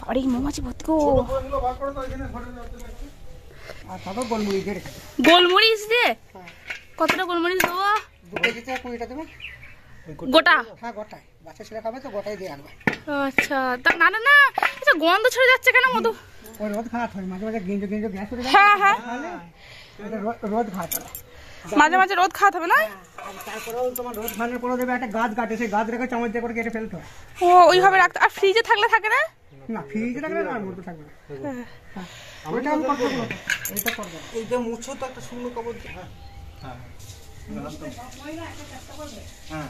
আরে মৌমাছি ভর্তি গো। গোলমরিচ দিয়ে কতটা গোলমরিচ দেবো? গোটা? হ্যাঁ গোটাই, বাচ্চা ছেলে খাবে তো গোটাই দিয়ে আনবে। আচ্ছা, তা না না না, আচ্ছা গন্ধ ছড়ে যাচ্ছে কেন মধু? ওই রোদ খাওয়াতে হয়, মাঝে মাঝে গেঞ্জো গেঞ্জো গ্যাস করে যায়। হ্যাঁ হ্যাঁ, রোদ খাওয়াতে হয়, মাঝে মাঝে রোদ খাওয়াতে হবে না? আর তারপরেও তোমার রোদ খাওয়ানোর পরেও দেবে একটা গাছ কাটে, সেই গাছ রেখে চামচ দিয়ে করে কেটে ফেলতে হয়। ও ওইভাবে রাখতে। আর ফ্রিজে থাকলে থাকে না? না ফ্রিজে রাখলে না, মধু থাকবে না। ওইটা আমি করতে বলবো, এইটা করবো। এই যে মুছো তো একটা শূন্য কবর দিয়ে। হ্যাঁ হ্যাঁ হ্যাঁ,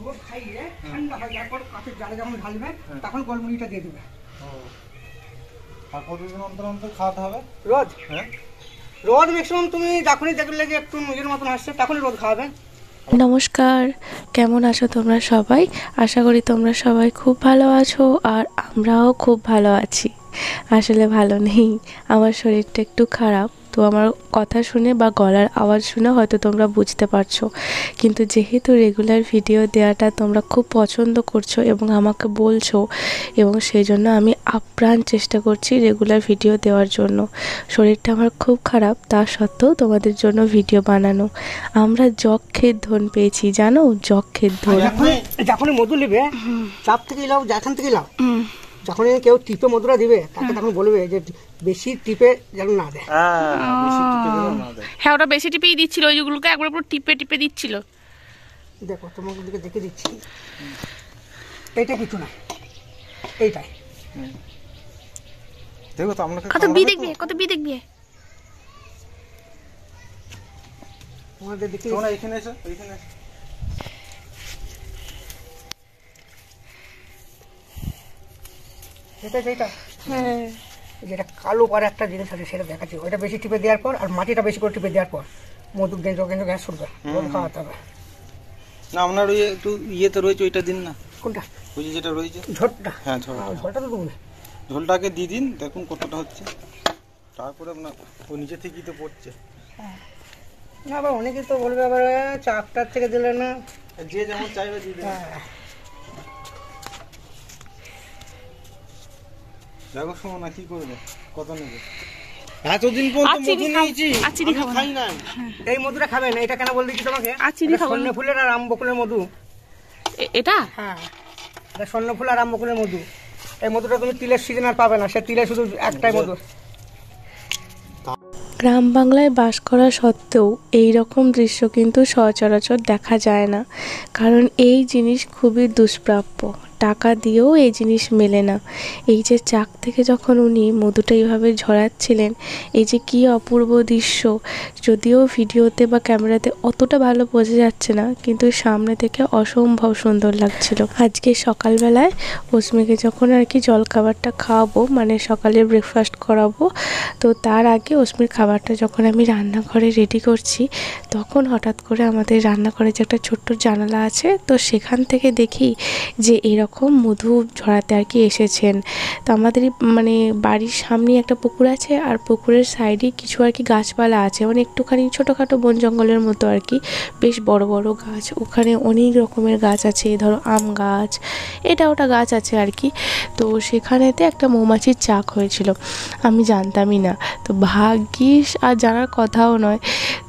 রোদ খাইয়ে ঠান্ডা হয়, তারপর কাঠের জালে যখন ঢালবে তখন গোলমরিচটা দিয়ে দেবে। আর কতদিন অন্তর অন্তর খাওয়াতে হবে রোদ? হ্যাঁ, রোদ ম্যাক্সিমাম তুমি যখনই দেখলে যে একটু নিজের মতন আসছে তখনই রোদ খাওয়াবে। নমস্কার, কেমন আছো তোমরা সবাই? আশা করি তোমরা সবাই খুব ভালো আছো, আর আমরাও খুব ভালো আছি। আসলে ভালো নেই, আমার শরীরটা একটু খারাপ, তো আমার কথা শুনে বা গলার আওয়াজ শুনে হয়তো তোমরা বুঝতে পারছো। কিন্তু যেহেতু রেগুলার ভিডিও দেওয়াটা তোমরা খুব পছন্দ করছো এবং আমাকে বলছো, এবং সেই জন্য আমি আপ্রাণ চেষ্টা করছি রেগুলার ভিডিও দেওয়ার জন্য। শরীরটা আমার খুব খারাপ, তা সত্ত্বেও তোমাদের জন্য ভিডিও বানানো। আমরা যক্ষের ধন পেয়েছি, জানো? যক্ষের ধন। যখনই মধু নেবে চাপ থেকে লাও, যেখান থেকে লাও, যখনই কেউ টিপে মধুরা দিবে তাকে তখন বলবে যে বেশি টিপে যেন না দেয়। হ্যাঁ, ওটা বেশি টিপেই দিচ্ছিল, ওইগুলোকে একবার পুরো টিপে টিপে দিচ্ছিল। দেখো তোমাকে দিকে দেখে দিচ্ছি, এইটা কিছু না, এইটাই দেখো তো আমরা কত বি দেখবি, কত বি দেখবি। তোমাদের দেখে তোমরা এখানে এসো, এখানে এসো। এইটা হ্যাঁ, যেটা কালো পারে একটা জিনিস আছে সেটা দেখাচ্ছি। ওইটা বেশি টিপে দেওয়ার পর আর মাটিটা বেশি করে টিপে দেওয়ার পর মধু গেঞ্জো গেঞ্জো গ্যাস ছুটবে, রোদ খাওয়াতে হবে। না আপনার ওই একটু ইয়েতে রয়েছে, ওইটা দিন না। কোনটা? ওই যে যেটা রয়েছে ঝোলটা? হ্যাঁ ঝোল, ঝোলটা তো তুমি ঝোলটাকে দিয়ে দিন, দেখুন কতটা হচ্ছে। তারপরে আপনার ও নিজে থেকেই তো পড়ছে। না, আবার অনেকে তো বলবে আবার চাপটার থেকে দিলে না, যে যেমন চাইবে দিয়ে দেবে। দেখো শোনো না, কি করবে, কত নেবে? এতদিন পর্যন্ত মধু নিয়েছি, আমি খাই না। এই মধুটা খাবে না, এটা কেন বল দিচ্ছি তোমাকে? স্বর্ণ ফুলের আর রামবকুলের মধু। এটা হ্যাঁ, এটা স্বর্ণ ফুল আর রামবকুলের মধু। এই মধুটা তুমি তিলের সিজন আর পাবে না, সে তিলে শুধু একটাই মধু। গ্রাম বাংলায় বাস করা সত্ত্বেও এই রকম দৃশ্য কিন্তু সচরাচর দেখা যায় না, কারণ এই জিনিস খুবই দুষ্প্রাপ্য। টাকা দিয়েও এই জিনিস মেলে না। এই যে চাক থেকে যখন উনি মধুটা এইভাবে ঝরাচ্ছিলেন, এই যে কী অপূর্ব দৃশ্য, যদিও ভিডিওতে বা ক্যামেরাতে অতটা ভালো বোঝা যাচ্ছে না, কিন্তু সামনে থেকে অসম্ভব সুন্দর লাগছিল। আজকে সকালবেলায় অস্মিকে যখন আর কি জলখাবারটা খাওয়াবো, মানে সকালে ব্রেকফাস্ট করাবো, তো তার আগে অস্মির খাবারটা যখন আমি রান্নাঘরে রেডি করছি, তখন হঠাৎ করে আমাদের রান্নাঘরে যে একটা ছোট্ট জানালা আছে, তো সেখান থেকে দেখি যে এরকম মধু ঝরাতে আর কি এসেছেন। তো আমাদের মানে বাড়ির সামনে একটা পুকুর আছে, আর পুকুরের সাইডে কিছু আর কি গাছপালা আছে, মানে একটুখানি ছোটোখাটো বন জঙ্গলের মতো আর কি, বেশ বড় বড় গাছ। ওখানে অনেক রকমের গাছ আছে, ধরো আম গাছ, এটা ওটা গাছ আছে আর কি। তো সেখানেতে একটা মৌমাছির চাক হয়েছিল, আমি জানতামই না। তো ভাগ্যিস, আর জানার কথাও নয়,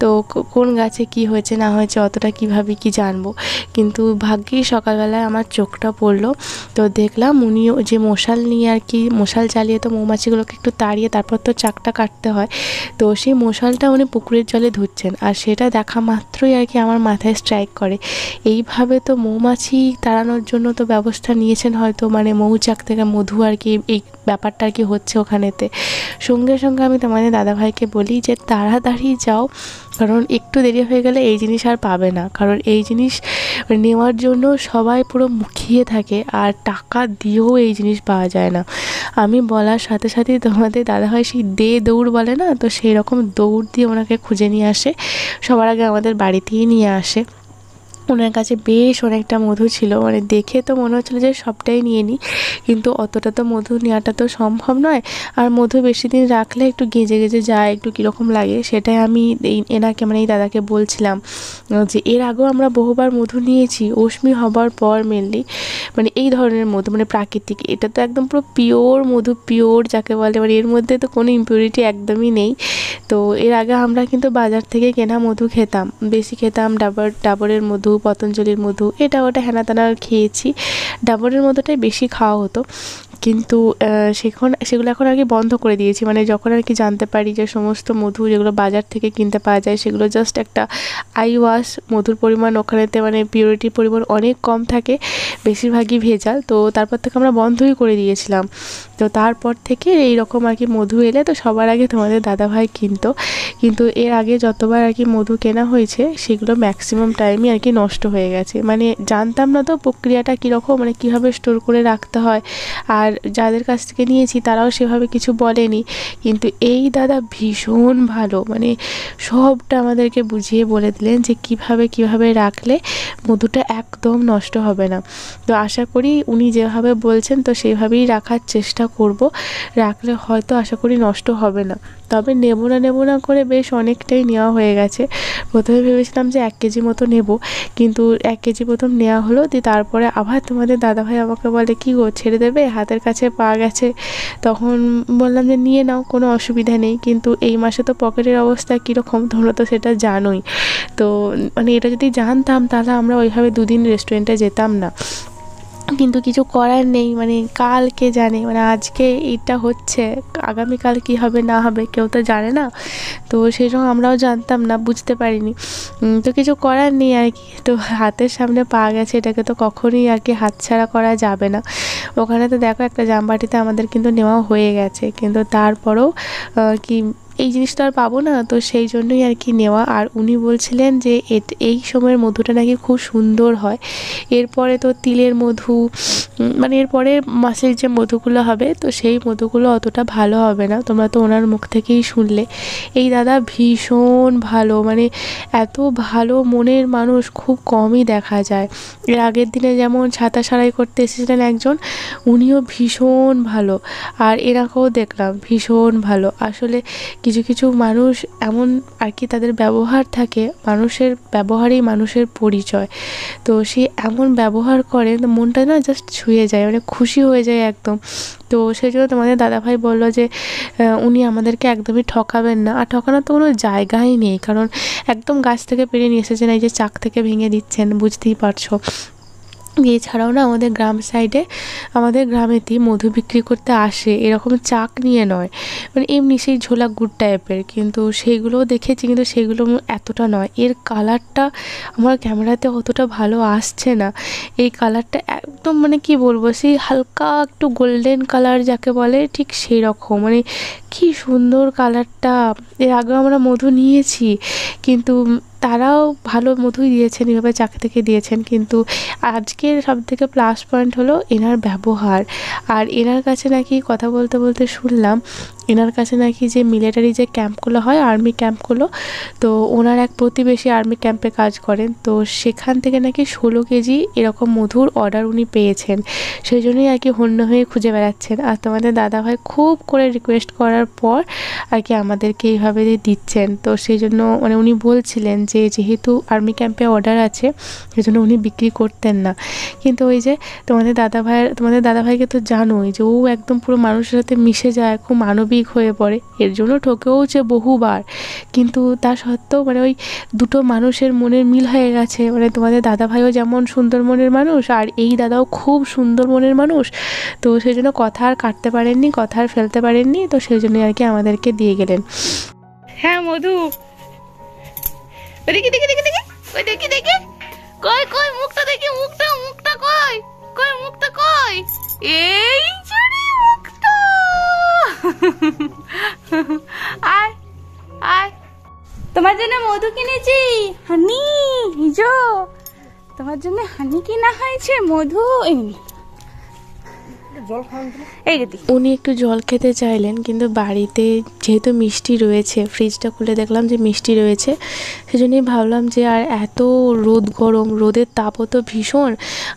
তো কোন গাছে কি হয়েছে না হয়েছে অতটা কীভাবে কি জানবো, কিন্তু ভাগ্যিস সকালবেলায় আমার চোখটা পড়লো। তো দেখলাম উনিও যে মশাল নিয়ে আর কি, মশাল জ্বালিয়ে তো মৌমাছিগুলোকে একটু তাড়িয়ে তারপর তো চাকটা কাটতে হয়, তো সেই মশালটা উনি পুকুরের জলে ধুচ্ছেন। আর সেটা দেখা মাত্রই আর কি আমার মাথায় স্ট্রাইক করে, এইভাবে তো মৌমাছি তাড়ানোর জন্য তো ব্যবস্থা নিয়েছেন হয়তো, মানে মৌচাক থেকে মধু আর কি, এই ব্যাপারটা আর কি হচ্ছে ওখানেতে। সঙ্গে সঙ্গে আমি তোমাদের দাদাভাইকে বলি যে তাড়াতাড়ি যাও, কারণ একটু দেরি হয়ে গেলে এই জিনিস আর পাবে না, কারণ এই জিনিস নেওয়ার জন্য সবাই পুরো মুখিয়ে থাকে, আর টাকা দিয়েও এই জিনিস পাওয়া যায় না। আমি বলার সাথে সাথেই তোমাদের দাদাভাই সেই দৌড় বলে না, তো সেই রকম দৌড় দিয়ে ওনাকে খুঁজে নিয়ে আসে, সবার আগে আমাদের বাড়িতেই নিয়ে আসে। ওনার কাছে বেশ অনেকটা মধু ছিল, মানে দেখে তো মনে হচ্ছিলো যে সবটাই নিয়ে নিই, কিন্তু অতটা তো মধু নেওয়াটা তো সম্ভব নয়। আর মধু বেশি দিন রাখলে একটু গেজে গেজে যায়, একটু কীরকম লাগে, সেটাই আমি এনাকে মানে এই দাদাকে বলছিলাম যে এর আগেও আমরা বহুবার মধু নিয়েছি অষ্টমী হবার পর মেনলি, মানে এই ধরনের মধু মানে প্রাকৃতিক, এটা তো একদম পুরো পিওর মধু, পিওর যাকে বলে, মানে এর মধ্যে তো কোনো ইম্পিউরিটি একদমই নেই। তো এর আগে আমরা কিন্তু বাজার থেকে কেনা মধু খেতাম, বেশি খেতাম ডাবরের মধু, পতঞ্জলির মধু, এটা ওটা হেনা তেনা খেয়েছি, ডাবরের মধুটাই বেশি খাওয়া হতো। কিন্তু সেগুলো এখন আর কি বন্ধ করে দিয়েছি, মানে যখন আর কি জানতে পারি যে সমস্ত মধু যেগুলো বাজার থেকে কিনতে পাওয়া যায় সেগুলো জাস্ট একটা আই ওয়াশ, মধুর পরিমাণ ওখানেতে মানে পিউরিটির পরিমাণ অনেক কম থাকে, বেশিরভাগই ভেজাল, তো তারপর থেকে আমরা বন্ধই করে দিয়েছিলাম। তো তারপর থেকে এই রকম আর কি মধু এলে তো সবার আগে তোমাদের দাদাভাই কিনতো, কিন্তু এর আগে যতবার আর কি মধু কেনা হয়েছে সেগুলো ম্যাক্সিমাম টাইমই আর কি নষ্ট হয়ে গেছে, মানে জানতাম না তো প্রক্রিয়াটা কীরকম, মানে কীভাবে স্টোর করে রাখতে হয়, আর যাদের কাছ থেকে নিয়েছি তারাও সেভাবে কিছু বলেনি। কিন্তু এই দাদা ভীষণ ভালো, মানে সবটা আমাদেরকে বুঝিয়ে বলে দিলেন যে কিভাবে রাখলে মধুটা একদম নষ্ট হবে না। তো আশা করি উনি যেভাবে বলছেন তো সেইভাবেই রাখার চেষ্টা করব, রাখলে হয়তো আশা করি নষ্ট হবে না। তবে নেব না করে বেশ অনেকটাই নেওয়া হয়ে গেছে। প্রথমে ভেবেছিলাম যে 1 কেজি মতো নেব, কিন্তু 1 কেজি প্রথম নেওয়া হলো, দিয়ে তারপরে আবার তোমাদের দাদাভাই আমাকে বলে কী গো ছেড়ে দেবে, হাতের কাছে পাওয়া গেছে। তখন বললাম যে নিয়ে নাও, কোনো অসুবিধা নেই, কিন্তু এই মাসে তো পকেটের অবস্থা কীরকম তোমরা তো সেটা জানোই। তো মানে এটা যদি জানতাম তাহলে আমরা ওইভাবে 2 দিন রেস্টুরেন্টে যেতাম না, কিন্তু কিছু করার নেই, মানে কাল কে জানে, মানে আজকে এইটা হচ্ছে, আগামীকাল কি হবে না হবে কেউ তো জানে না। তো সেই সময় আমরাও জানতাম না, বুঝতে পারিনি, তো কিছু করার নেই আর কি। তো হাতের সামনে পাওয়া গেছে, এটাকে তো কখনোই আর কি হাতছাড়া করা যাবে না। ওখানে তো দেখো একটা জামবাটিতে আমাদের কিন্তু নেওয়া হয়ে গেছে, কিন্তু তারপরেও কি এই জিনিসটা আর পাবো না, তো সেই জন্যই আর কি নেওয়া। আর উনি বলছিলেন যে এই সময়ের মধুটা নাকি খুব সুন্দর হয়, এরপরে তো তিলের মধু, মানে এরপরে মাসের যে মধুগুলো হবে তো সেই মধুগুলো অতটা ভালো হবে না, তোমরা তো ওনার মুখ থেকেই শুনলে। এই দাদা ভীষণ ভালো, মানে এত ভালো মনের মানুষ খুব কমই দেখা যায়। এর আগের দিনে যেমন ছাতা সারাই করতে এসেছিলেন একজন, উনিও ভীষণ ভালো, আর এনাকেও দেখলাম ভীষণ ভালো। আসলে কিছু মানুষ এমন আর কি, তাদের ব্যবহার থাকে, মানুষের ব্যবহারেই মানুষের পরিচয়। তো সে এমন ব্যবহার করে মনটা না জাস্ট ছুঁয়ে যায়, মানে খুশি হয়ে যায় একদম। তো সেই জন্য তোমাদের দাদাভাই বললো যে উনি আমাদেরকে একদমই ঠকাবেন না, আর ঠকানোর তো কোনো জায়গাই নেই, কারণ একদম গাছ থেকে পেড়ে নিয়ে এসেছেন, এই যে চাক থেকে ভেঙে দিচ্ছেন, বুঝতেই পারছো। এছাড়াও না আমাদের গ্রাম সাইডে, আমাদের গ্রামেতেই মধু বিক্রি করতে আসে, এরকম চাক নিয়ে নয়, মানে এমনি সেই ঝোলা গুড় টাইপের, কিন্তু সেইগুলোও দেখেছি, কিন্তু সেগুলো এতটা নয়। এর কালারটা আমার ক্যামেরাতে অতটা ভালো আসছে না, এই কালারটা একদম মানে কি বলবো, সেই হালকা একটু গোল্ডেন কালার যাকে বলে, ঠিক সেই রকম, মানে কি সুন্দর কালারটা। এর আগেও আমরা মধু নিয়েছি, কিন্তু তারাও ভালো মধুই দিয়েছেন, এভাবে চাক থেকে দিয়েছেন। কিন্তু আজকের সবথেকে প্লাস পয়েন্ট হলো এনার ব্যবহার। আর এনার কাছে নাকি কথা বলতে বলতে শুনলাম, এনার কাছে নাকি যে মিলিটারি যে ক্যাম্পগুলো হয়, আর্মি ক্যাম্পগুলো, তো ওনার এক প্রতিবেশী আর্মি ক্যাম্পে কাজ করেন, তো সেখান থেকে নাকি 16 কেজি এরকম মধুর অর্ডার উনি পেয়েছেন, সেই জন্যই আর কি হন্য হয়ে খুঁজে বেড়াচ্ছেন। আর তোমাদের দাদাভাই খুব করে রিকোয়েস্ট করার পর আর কি আমাদেরকে এইভাবে দিচ্ছেন। তো সেই জন্য মানে উনি বলছিলেন যে যেহেতু আর্মি ক্যাম্পে অর্ডার আছে সেই জন্য উনি বিক্রি করতেন না। কিন্তু ওই যে তোমাদের দাদাভাইকে তো জানোই যে ও একদম পুরো মানুষের সাথে মিশে যায়, খুব মানবিক হয়ে পড়ে, এর জন্য ঠকেওছে বহুবার, কিন্তু তা সত্ত্বেও মানে ওই দুটো মানুষের মনের মিল হয়ে গেছে। মানে তোমাদের দাদাভাইও যেমন সুন্দর মনের মানুষ, আর এই দাদাও খুব সুন্দর মনের মানুষ, তো সেই জন্য কথা আর কাটতে পারেননি, কথা আর ফেলতে পারেননি, তো সেই জন্যই আর কি আমাদেরকে দিয়ে গেলেন। হ্যাঁ মধু, দেখি দেখি দেখি দেখি, ওই দেখি দেখি, কই কই মুখটা দেখি, মুখটা কই কই, মুখটা কই, এই জুড়ি মুখটা, আয় আয়, তোমার জন্য মধু কিনেছি হানি, হিজো তোমার জন্য হানি কিনা হয়েছে, মধু জল খাওয়ান দিলে এই গেতি উনি একটু জল খেতে চাইলেন, কিন্তু বাড়িতে যেহেতু মিষ্টি রয়েছে, ফ্রিজটা খুলে দেখলাম যে মিষ্টি রয়েছে, সেজন্যই ভাবলাম যে আর এত রোদ গরম, রোদের তাপও তো ভীষণ,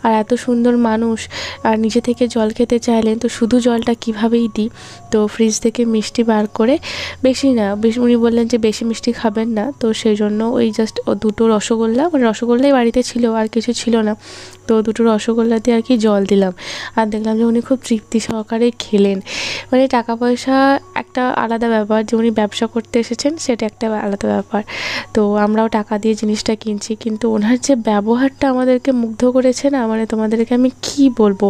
আর এত সুন্দর মানুষ আর নিজে থেকে জল খেতে চাইলেন, তো শুধু জলটা কীভাবেই দিই। তো ফ্রিজ থেকে মিষ্টি বার করে, বেশি না, উনি বললেন যে বেশি মিষ্টি খাবেন না, তো সেই জন্য ওই জাস্ট দুটো রসগোল্লা, মানে রসগোল্লাই বাড়িতে ছিল, আর কিছু ছিল না, তো দুটো রসগোল্লা দিয়ে আর কি জল দিলাম। আর দেখলাম যে উনি খুব তৃপ্তি সহকারে খেলেন। মানে টাকা পয়সা একটা আলাদা ব্যাপার, যে উনি ব্যবসা করতে এসেছেন সেটা একটা আলাদা ব্যাপার, তো আমরাও টাকা দিয়ে জিনিসটা কিনছি, কিন্তু ওনার যে ব্যবহারটা আমাদেরকে মুগ্ধ করেছে না, মানে তোমাদেরকে আমি কি বলবো।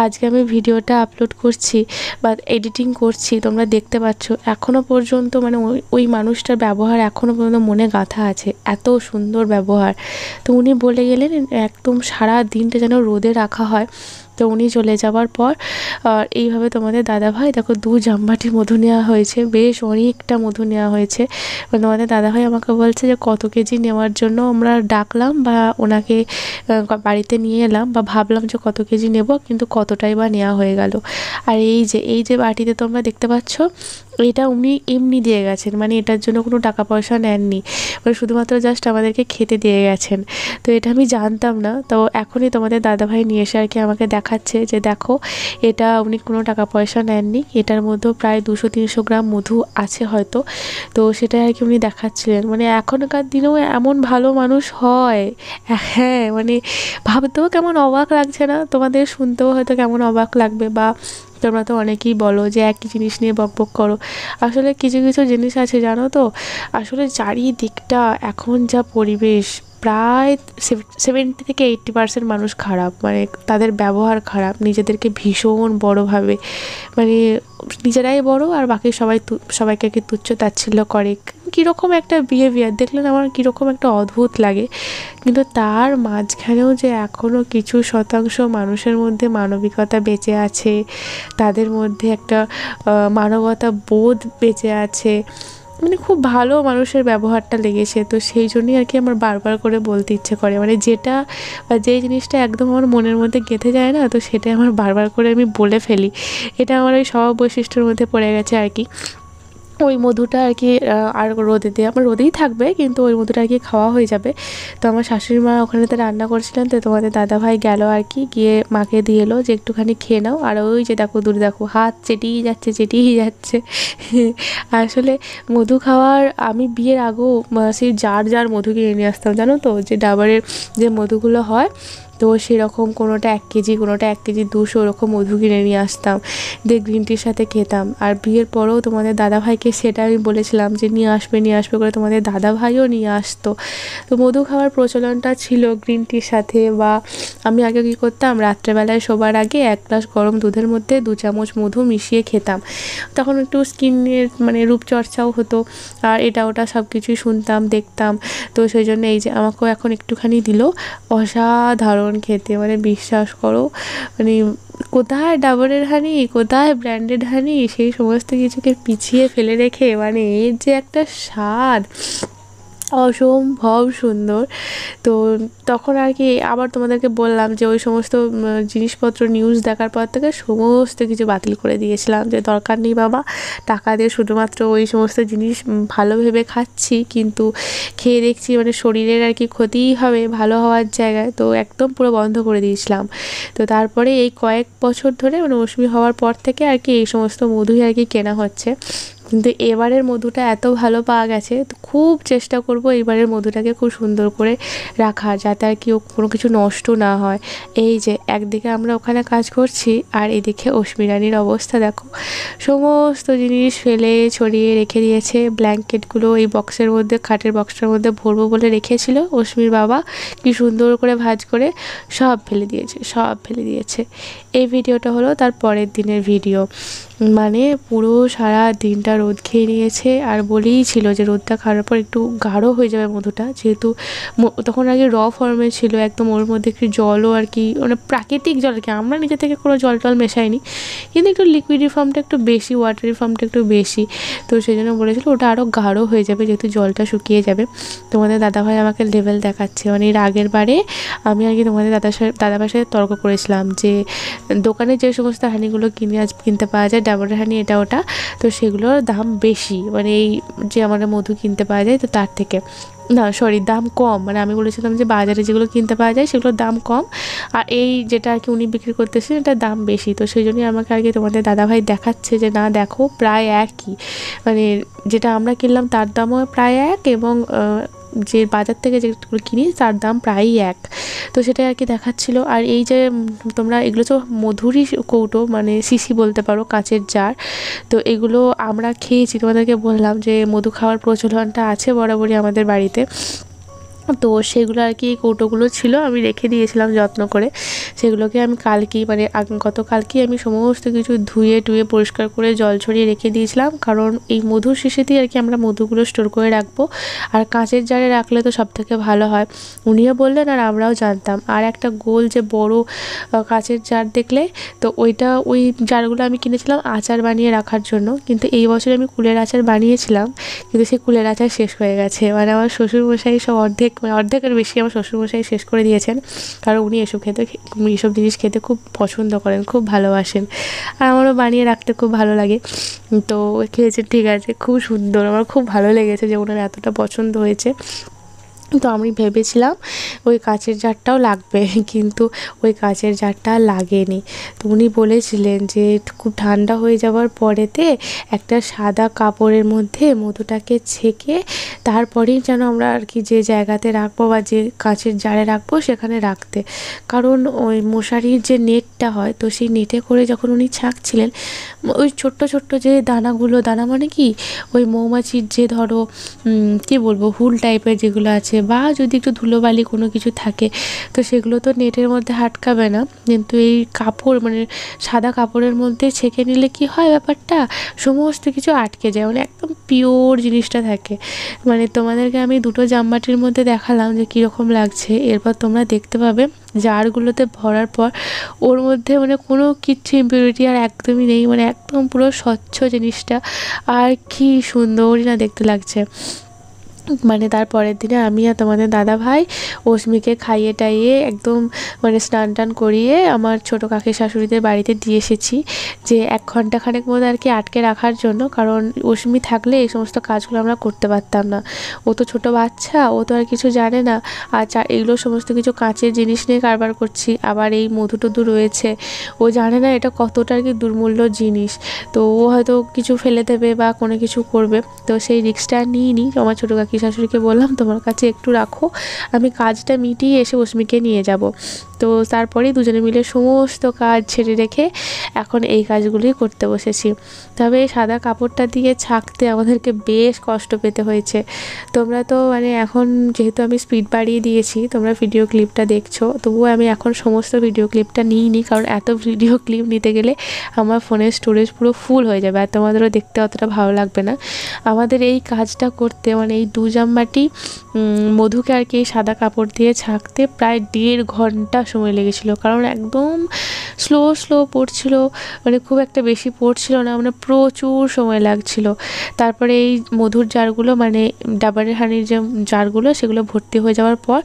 আজকে আমি ভিডিওটা আপলোড করছি বা এডিটিং করছি, তোমরা দেখতে পাচ্ছ, এখনও পর্যন্ত মানে ওই মানুষটার ব্যবহার এখনও পর্যন্ত মনে গাঁথা আছে, এত সুন্দর ব্যবহার। তো উনি বলে গেলেন একদম সারা দিনটা যেন রোদে রাখা হয়। তো উনি চলে যাওয়ার পর এইভাবে তোমাদের দাদাভাই দেখো 2 জামবাটি মধু নেওয়া হয়েছে, বেশ অনেকটা মধু নেওয়া হয়েছে। তোমাদের দাদাভাই আমাকে বলছে যে কত কেজি নেওয়ার জন্য আমরা ডাকলাম বা ওনাকে বাড়িতে নিয়ে এলাম, বা ভাবলাম যে কত কেজি নেব, কিন্তু কতটাই বা নেওয়া হয়ে গেল। আর এই যে বাটিতে তোমরা দেখতে পাচ্ছ, এটা উনি এমনি দিয়ে গেছেন, মানে এটার জন্য কোনো টাকা পয়সা নেননি, মানে শুধুমাত্র জাস্ট আমাদেরকে খেতে দিয়ে গেছেন। তো এটা আমি জানতাম না, তো এখনই তোমাদের দাদাভাই নিয়ে এসে আর কি আমাকে দেখাচ্ছে যে দেখো এটা উনি কোনো টাকা পয়সা নেননি, এটার মধ্যেও প্রায় 200-300 গ্রাম মধু আছে হয়তো, তো সেটাই আর কি উনি দেখাচ্ছিলেন। মানে এখনকার দিনেও এমন ভালো মানুষ হয়, হ্যাঁ, মানে ভাবতেও কেমন অবাক লাগছে না, তোমাদের শুনতেও হয়তো কেমন অবাক লাগবে, বা তোমরা তো অনেকেই বলো যে একই জিনিস নিয়ে বকবক করো। আসলে কিছু কিছু জিনিস আছে জানো তো, আসলে চারিদিকটা এখন যা পরিবেশ, প্রায় 70-80% মানুষ খারাপ, মানে তাদের ব্যবহার খারাপ, নিজেদেরকে ভীষণ বড়োভাবে, মানে নিজেরাই বড় আর বাকি সবাইকে কি তুচ্ছ তাচ্ছিল্য করে, কীরকম একটা বিহেভিয়ার দেখলেন আমার কীরকম একটা অদ্ভুত লাগে। কিন্তু তার মাঝখানেও যে এখনও কিছু শতাংশ মানুষের মধ্যে মানবিকতা বেঁচে আছে, তাদের মধ্যে একটা মানবতা বোধ বেঁচে আছে, মানে খুব ভালো মানুষের ব্যবহারটা লেগেছে। তো সেই জন্যই আর কি আমার বারবার করে বলতে ইচ্ছে করে, মানে যেটা বা যে জিনিসটা একদম আমার মনের মধ্যে গেঁথে যায় না, তো সেটাই আমার বারবার করে আমি বলে ফেলি। এটা আমার ওই স্বভাব বৈশিষ্ট্যের মধ্যে পড়ে গেছে আর কি। ওই মধুটা আর কি আর রোদে দিয়ে আমার রোদেই থাকবে, কিন্তু ওই মধুটা আর কি খাওয়া হয়ে যাবে। তো আমার শাশুড়ি মা ওখানেতে রান্না করছিলেন, তো তোমাদের দাদাভাই গেল আর কি, গিয়ে মাকে দিয়ে এলো যে একটুখানি খেয়ে নাও। আর ওই যে দেখো দূরে দেখো হাত চেটেই যাচ্ছে আসলে মধু খাওয়ার, আমি বিয়ের আগেও সেই যার মধু কিনে নিয়ে আসতাম জানো তো, যে ডাবরের যে মধুগুলো হয়, তো সেরকম কোনোটা 1 কেজি, কোনোটা 1 কেজি 200 ওরকম মধু কিনে নিয়ে আসতাম, দিয়ে গ্রিন টির সাথে খেতাম। আর বিয়ের পরেও তোমাদের দাদাভাইকে সেটা আমি বলেছিলাম যে নিয়ে আসবে করে, তোমাদের দাদাভাইও নিয়ে আসতো। তো মধু খাওয়ার প্রচলনটা ছিল গ্রিন টির সাথে। বা আমি আগে কী করতাম, রাত্রেবেলায় শোবার আগে 1 গ্লাস গরম দুধের মধ্যে 2 চামচ মধু মিশিয়ে খেতাম, তখন একটু স্কিনের মানে রূপচর্চাও হতো, আর এটা ওটা সব কিছুই শুনতাম দেখতাম। তো সেই জন্য এই যে আমাকেও এখন একটুখানি দিল, অসাধারণ খেতে, মানে বিশ্বাস করো, মানে কোথায় ডাবরের হানি, কোথায় ব্র্যান্ডেড হানি, সেই সমস্ত কিছুকে পিছিয়ে ফেলে রেখে মানে এর যে একটা স্বাদ অসম্ভব সুন্দর। তো তখন আর কি আবার তোমাদেরকে বললাম যে ওই সমস্ত জিনিসপত্র নিউজ দেখার পর থেকে সমস্ত কিছু বাতিল করে দিয়েছিলাম, যে দরকার নেই বাবা, টাকা দিয়ে শুধুমাত্র ওই সমস্ত জিনিস ভালো ভেবে খাচ্ছি, কিন্তু খেয়ে দেখছি মানে শরীরের আর কি ক্ষতিই হবে ভালো হওয়ার জায়গায়, তো একদম পুরো বন্ধ করে দিয়েছিলাম। তো তারপরে এই কয়েক বছর ধরে মানে অসুবি হওয়ার পর থেকে আর কি এই সমস্ত মধুই আর কি কেনা হচ্ছে। কিন্তু এবারের মধুটা এত ভালো পাওয়া গেছে, তো খুব চেষ্টা করব এবারের মধুটাকে খুব সুন্দর করে রাখার, যাতে আর কি কোনো কিছু নষ্ট না হয়। এই যে একদিকে আমরা ওখানে কাজ করছি, আর এদিকে অশ্মিরানির অবস্থা দেখো, সমস্ত জিনিস ফেলে ছড়িয়ে রেখে দিয়েছে। ব্ল্যাঙ্কেটগুলো এই বক্সের মধ্যে, খাটের বক্সটার মধ্যে ভরবো বলে রেখেছিল, অশ্মির বাবা কি সুন্দর করে ভাঁজ করে সব ফেলে দিয়েছে। এই ভিডিওটা হলো তার পরের দিনের ভিডিও। মানে পুরো সারা দিনটা রোদ খেয়ে নিয়েছে। আর বলেই ছিল যে রোদটা খাওয়ার পর একটু গাঢ় হয়ে যাবে মধুটা, যেহেতু তখন আগে র ফর্মে ছিল একদম, ওর মধ্যে একটু জলও আর কি, মানে প্রাকৃতিক জল আর কি, আমরা নিজে থেকে কোনো জল টল মেশাইনি, কিন্তু একটু লিকুইডি ফর্মটা একটু বেশি, ওয়াটারি ফর্মটা একটু বেশি। তো সেই জন্য বলেছিল ওটা আরও গাঢ় হয়ে যাবে যেহেতু জলটা শুকিয়ে যাবে। তোমাদের দাদাভাই আমাকে লেভেল দেখাচ্ছে, মানে এর আগের বারে আমি আর কি তোমাদের দাদাভাইয়ের সাথে তর্ক করেছিলাম যে দোকানে যে সমস্ত হানিগুলো কিনতে পাওয়া যায়, ডাবর হানি এটা ওটা, তো সেগুলোর দাম বেশি, মানে এই যে আমাদের মধু কিনতে পাওয়া যায় তো তার থেকে, না সরি দাম কম, মানে আমি বলেছিলাম যে বাজারে যেগুলো কিনতে পাওয়া যায় সেগুলোর দাম কম, আর এই যেটা আর কি উনি বিক্রি করতেছেন এটার দাম বেশি। তো সেই জন্যই আমাকে আর কি তোমাদের দাদাভাই দেখাচ্ছে যে না দেখো প্রায় একই, মানে যেটা আমরা কিনলাম তার দামও প্রায় এক, এবং যে বাজার থেকে যেগুলো কিনি তার দাম প্রায়ই এক। তো সেটাই আর কি দেখাচ্ছিল। আর এই যে তোমরা এগুলো তো মধুরই কৌটো, মানে সিসি বলতে পারো, কাঁচের জার। তো এগুলো আমরা খেয়েছি, তোমাদেরকে বললাম যে মধু খাওয়ার প্রচলনটা আছে বরাবরই আমাদের বাড়িতে। তো সেগুলো আর কি এই কৌটোগুলো ছিল, আমি রেখে দিয়েছিলাম যত্ন করে। সেগুলোকে আমি কালকেই, মানে গতকালকেই আমি সমস্ত কিছু ধুয়ে টুয়ে পরিষ্কার করে জল ছড়িয়ে রেখে দিয়েছিলাম, কারণ এই মধুর শিশিতেই আর কি আমরা মধুগুলো স্টোর করে রাখবো। আর কাঁচের জারে রাখলে তো সবথেকে ভালো হয়, উনিও বললেন আর আমরাও জানতাম। আর একটা গোল যে বড় কাঁচের জার দেখলে, তো ওই জারগুলো আমি কিনেছিলাম আচার বানিয়ে রাখার জন্য, কিন্তু এই বছর আমি কুলের আচার বানিয়েছিলাম, কিন্তু সেই কুলের আচার শেষ হয়ে গেছে। মানে আমার শ্বশুরমশাই সব অর্ধেকের বেশি আমার শ্বশুরমশাই শেষ করে দিয়েছেন, কারণ উনি এইসব জিনিস খেতে খুব পছন্দ করেন, খুব ভালোবাসেন, আর আমারও বানিয়ে রাখতে খুব ভালো লাগে। তো খেয়েছেন, ঠিক আছে, খুব সুন্দর, আমার খুব ভালো লেগেছে যে ওনার এতটা পছন্দ হয়েছে। তো আমি ভেবেছিলাম ওই কাঁচের জারটাও লাগবে, কিন্তু ওই কাঁচের জারটা লাগেনি। তো উনি বলেছিলেন যে খুব ঠান্ডা হয়ে যাওয়ার পরেতে একটা সাদা কাপড়ের মধ্যে মধুটাকে ছেঁকে তারপরেই যেন আমরা আর কি যে জায়গাতে রাখবো বা যে কাঁচের জারে রাখবো সেখানে রাখতে, কারণ ওই মশারির যে নেটটা হয়, তো সেই নেটে করে যখন উনি ছাঁকছিলেন ওই ছোট্ট ছোট্ট যে দানা মানে কি ওই মৌমাছির যে ধরো কী বলবো হুল টাইপের যেগুলো আছে, বা যদি একটু ধুলোবালি কোনো কিছু থাকে, তো সেগুলো তো নেটের মধ্যে আটকাবে না, কিন্তু এই কাপড় মানে সাদা কাপড়ের মধ্যে ছেঁকে নিলে কি হয় ব্যাপারটা, সমস্ত কিছু আটকে যায়, মানে একদম পিওর জিনিসটা থাকে। মানে তোমাদেরকে আমি দুটো জামবাটির মধ্যে দেখালাম যে কীরকম লাগছে, এরপর তোমরা দেখতে পাবে জারগুলোতে ভরার পর ওর মধ্যে মানে কোনো কিচ্ছু ইম্পিউরিটি আর একদমই নেই, মানে একদম পুরো স্বচ্ছ জিনিসটা, আর কি সুন্দরই না দেখতে লাগছে। মানে তার পরের দিনে আমি আর তোমাদের দাদাভাই অস্মিকে খাইয়ে টাইয়ে একদম মানে স্নান টান করিয়ে আমার ছোটো কাকি শাশুড়িদের বাড়িতে দিয়ে এসেছি, যে 1 ঘন্টা খানেক মধ্যে আর কি আটকে রাখার জন্য, কারণ অস্মি থাকলে এই সমস্ত কাজগুলো আমরা করতে পারতাম না। ও তো ছোটো বাচ্চা, ও তো আর কিছু জানে না, আর এগুলো সমস্ত কিছু কাঁচের জিনিস নিয়ে কারবার করছি, আবার এই মধু টধু রয়েছে, ও জানে না এটা কতটা আর কি দুর্মূল্য জিনিস, তো ও হয়তো কিছু ফেলে দেবে বা কোনো কিছু করবে, তো সেই রিস্কটা নিইনি। আমার ছোটো কাকি শাশুড়িকে বললাম তোমার কাছে একটু রাখো, আমি কাজটা মিটিয়ে এসে অস্মিকে নিয়ে যাব। তো তারপরেই দুজনে মিলে সমস্ত কাজ ছেড়ে রেখে এখন এই কাজগুলোই করতে বসেছি। তবে এই সাদা কাপড়টা দিয়ে ছাকতে আমাদেরকে বেশ কষ্ট পেতে হয়েছে। তোমরা তো মানে এখন যেহেতু আমি স্পিড বাড়িয়ে দিয়েছি, তোমরা ভিডিও ক্লিপটা দেখছো, তবুও আমি এখন সমস্ত ভিডিও ক্লিপটা নিইনি, কারণ এত ভিডিও ক্লিপ নিতে গেলে আমার ফোনের স্টোরেজ পুরো ফুল হয়ে যাবে, আর তোমাদেরও দেখতে অতটা ভালো লাগবে না। আমাদের এই কাজটা করতে মানে এই 2 জামবাটি মধুকে আর কি এই সাদা কাপড় দিয়ে ছাকতে প্রায় 1.5 ঘন্টা সময় লেগেছিলো, কারণ একদম স্লো পড়ছিল, মানে খুব একটা বেশি পড়ছিল না, মানে প্রচুর সময় লাগছিল। তারপরে এই মধুর জারগুলো মানে ডাবরের হানির যে জারগুলো সেগুলো ভর্তি হয়ে যাওয়ার পর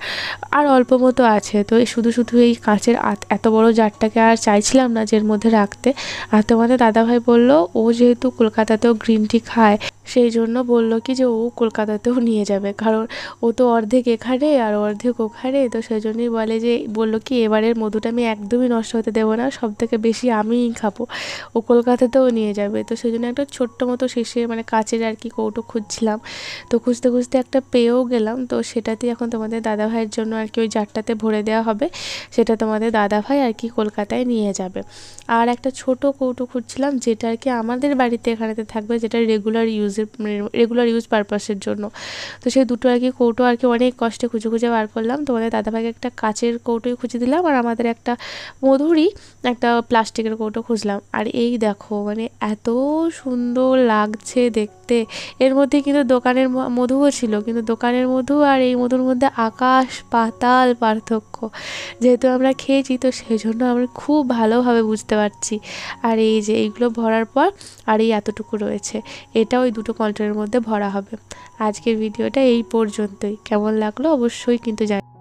আর অল্প মতো আছে, তো শুধু এই কাঁচের এত বড় জারটাকে আর চাইছিলাম না যে এর মধ্যে রাখতে। আর তোমাদের দাদাভাই বললো ও যেহেতু কলকাতাতেও গ্রিন টি খায়, সেই জন্য বললো কি যে ও কলকাতাতেও নিয়ে যাবে, কারণ ও তো অর্ধেক এখানে আর অর্ধেক ওখানে, তো সেই জন্যই বললো কি এবারের মধুটা আমি একদমই নষ্ট হতে দেবো না, সব থেকে বেশি আমিই খাবো, ও কলকাতাতেও নিয়ে যাবে। তো সেই জন্য একটা ছোট্ট মতো শেষে মানে কাচের আর কি কৌটো খুঁজছিলাম, তো খুঁজতে একটা পেয়েও গেলাম, তো সেটাতেই এখন তোমাদের দাদাভাইয়ের জন্য আর কি ওই জারটাতে ভরে দেওয়া হবে, সেটা তোমাদের দাদাভাই আর কি কলকাতায় নিয়ে যাবে। আর একটা ছোট কৌটো খুঁজছিলাম যেটা আর কি আমাদের বাড়িতে এখানেতে থাকবে, যেটা রেগুলার ইউজ পারপাসের জন্য। তো সেই দুটো আর কি কৌটো আর কি অনেক কষ্টে খুঁজে বার করলাম। তোমাদের দাদাভাইকে একটা কাচের কৌটোই খুঁজে দিলাম, আর আমাদের একটা মধুরই একটা প্লাস্টিকের কৌটো খুঁজলাম। আর এই দেখো মানে এত সুন্দর লাগছে দেখতে। এর মধ্যে কিন্তু দোকানের মধুও ছিল, কিন্তু দোকানের মধু আর এই মধুর মধ্যে আকাশ পাতাল পার্থক্য। যেহেতু আমরা খেয়েছি তো সেই জন্য আমরা খুব ভালোভাবে বুঝতে পারছি। আর এই যে এইগুলো ভরার পর আর এই এতটুকু রয়েছে, এটা ওই দুটো কন্টেনারের মধ্যে ভরা হবে। আজকের ভিডিওটা এই পর্যন্তই। কেমন লাগলো অবশ্যই কিন্তু জানি।